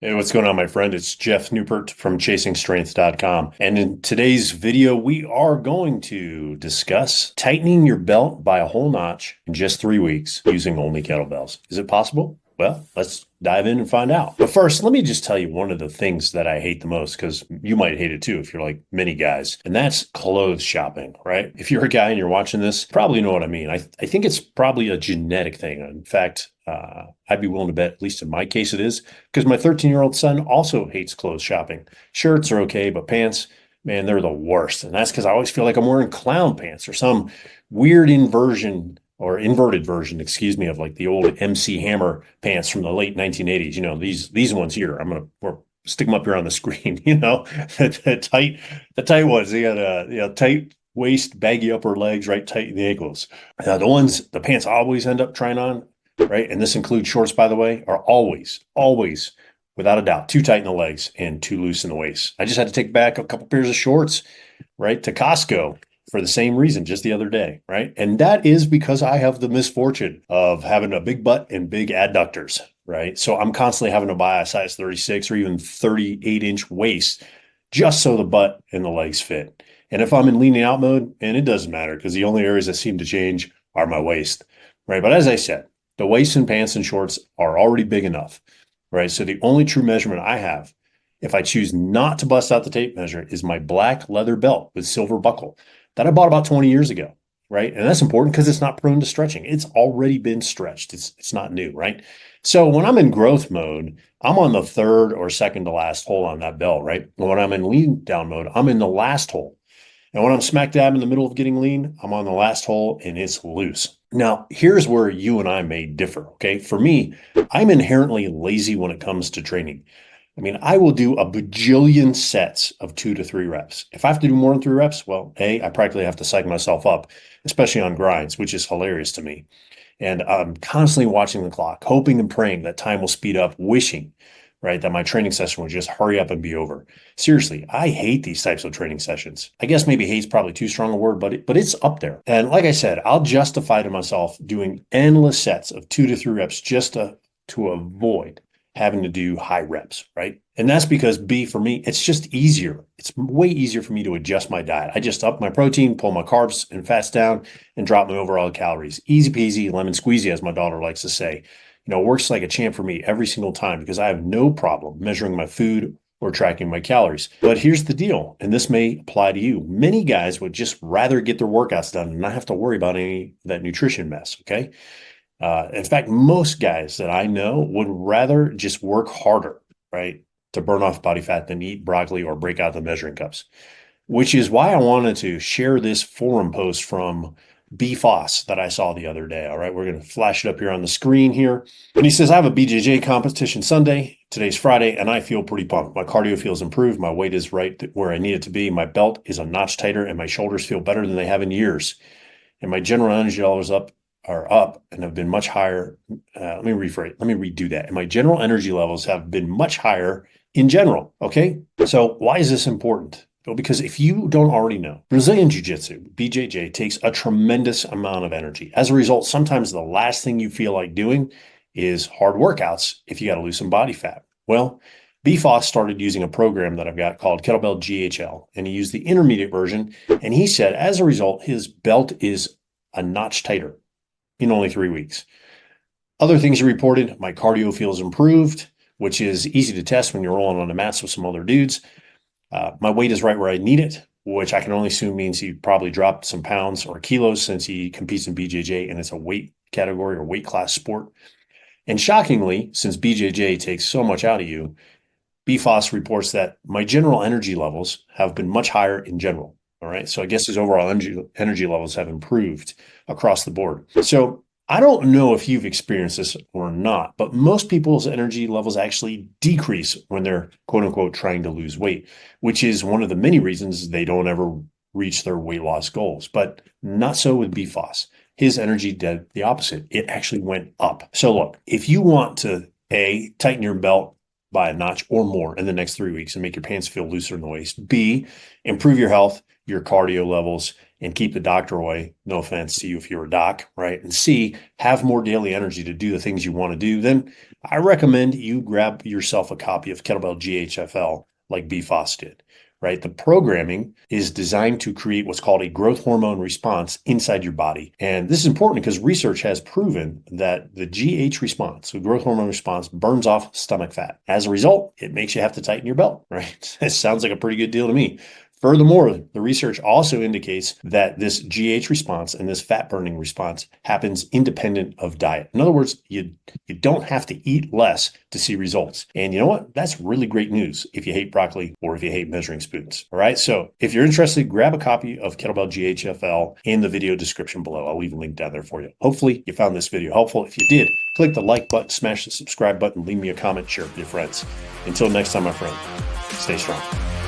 Hey, what's going on, my friend? It's Jeff Newport from ChasingStrength.com. And in today's video, we are going to discuss tightening your belt by a whole notch in just 3 weeks using only kettlebells. Is it possible? Well, let's dive in and find out. But first, let me just tell you one of the things that I hate the most, because you might hate it too if you're like many guys, and that's clothes shopping, right? If you're a guy and you're watching this, probably know what I mean. I think it's probably a genetic thing. In fact, I'd be willing to bet, at least in my case, it is, because my 13-year-old son also hates clothes shopping. Shirts are okay, but pants, man, they're the worst. And that's because I always feel like I'm wearing clown pants or some weird inversion or inverted version, excuse me, of like the old MC Hammer pants from the late 1980s. You know, these ones here. We're stick them up here on the screen. You know, the tight ones. They got tight waist, baggy upper legs, right tight in the ankles. The pants I always end up trying on, right? And this includes shorts, by the way, are always, without a doubt, too tight in the legs and too loose in the waist. I just had to take back a couple pairs of shorts, right, to Costco for the same reason just the other day, right? And that is because I have the misfortune of having a big butt and big adductors, right? So I'm constantly having to buy a size 36 or even 38-inch waist just so the butt and the legs fit. And if I'm in leaning out mode, and it doesn't matter because the only areas that seem to change are my waist, right? But as I said, the waist and pants and shorts are already big enough, right? So the only true measurement I have, if I choose not to bust out the tape measure, is my black leather belt with silver buckle that I bought about 20 years ago, right? And that's important because it's not prone to stretching. It's already been stretched. It's not new, right? So when I'm in growth mode, I'm on the third or second to last hole on that belt, right? And when I'm in lean down mode, I'm in the last hole. And when I'm smack dab in the middle of getting lean, I'm on the last hole and it's loose. Now, here's where you and I may differ. Okay. For me, I'm inherently lazy when it comes to training. I mean, I will do a bajillion sets of 2 to 3 reps. If I have to do more than 3 reps, well, I practically have to psych myself up, especially on grinds, which is hilarious to me. And I'm constantly watching the clock, hoping and praying that time will speed up, wishing, right, that my training session would just hurry up and be over. Seriously, I hate these types of training sessions. I guess maybe hate's probably too strong a word, but it's up there. And like I said, I'll justify to myself doing endless sets of 2 to 3 reps just to avoid having to do high reps, right? And that's because for me, it's just easier. It's way easier for me to adjust my diet. I just up my protein, pull my carbs and fats down, and drop my overall calories. Easy peasy, lemon squeezy, as my daughter likes to say. You know, it works like a champ for me every single time because I have no problem measuring my food or tracking my calories. But here's the deal, and this may apply to you. Many guys would just rather get their workouts done and not have to worry about any of that nutrition mess, okay? In fact, most guys that I know would rather just work harder, right, to burn off body fat than eat broccoli or break out the measuring cups, which is why I wanted to share this forum post from BFoss that I saw the other day. All right, we're going to flash it up here on the screen here. And he says, I have a BJJ competition Sunday. Today's Friday, and I feel pretty pumped. My cardio feels improved. My weight is right where I need it to be. My belt is a notch tighter, and my shoulders feel better than they have in years. And my general energy levels are up and have been much higher. Let me redo that. And my general energy levels have been much higher in general. Okay. So why is this important? Well, because if you don't already know, Brazilian Jiu-Jitsu, BJJ, takes a tremendous amount of energy. As a result, sometimes the last thing you feel like doing is hard workouts if you got to lose some body fat. Well, BFoss started using a program that I've got called Kettlebell GHFL, and he used the intermediate version. And he said, as a result, his belt is a notch tighter in only 3 weeks. Other things he reported, my cardio feels improved, which is easy to test when you're rolling on the mats with some other dudes. My weight is right where I need it, which I can only assume means he probably dropped some pounds or kilos since he competes in BJJ and it's a weight category or weight class sport. And shockingly, since BJJ takes so much out of you, BFoss reports that my general energy levels have been much higher in general. All right. So I guess his overall energy levels have improved across the board. So I don't know if you've experienced this or not, but most people's energy levels actually decrease when they're quote unquote trying to lose weight, which is one of the many reasons they don't ever reach their weight loss goals. But not so with BFoss. His energy did the opposite. It actually went up. So look, if you want to tighten your belt by a notch or more in the next 3 weeks and make your pants feel looser in the waist, B, improve your health, your cardio levels, and keep the doctor away. No offense to you if you're a doc, right? And C, have more daily energy to do the things you want to do, then I recommend you grab yourself a copy of Kettlebell GHFL like BFoss did, right? The programming is designed to create what's called a growth hormone response inside your body. And this is important because research has proven that the GH response, the growth hormone response, burns off stomach fat. As a result, it makes you have to tighten your belt, right? It sounds like a pretty good deal to me. Furthermore, the research also indicates that this GH response and this fat burning response happens independent of diet. In other words, you don't have to eat less to see results. And you know what? That's really great news if you hate broccoli or if you hate measuring spoons. All right. So if you're interested, grab a copy of Kettlebell GHFL in the video description below. I'll leave a link down there for you. Hopefully you found this video helpful. If you did, click the like button, smash the subscribe button, leave me a comment, share it with your friends. Until next time, my friend, stay strong.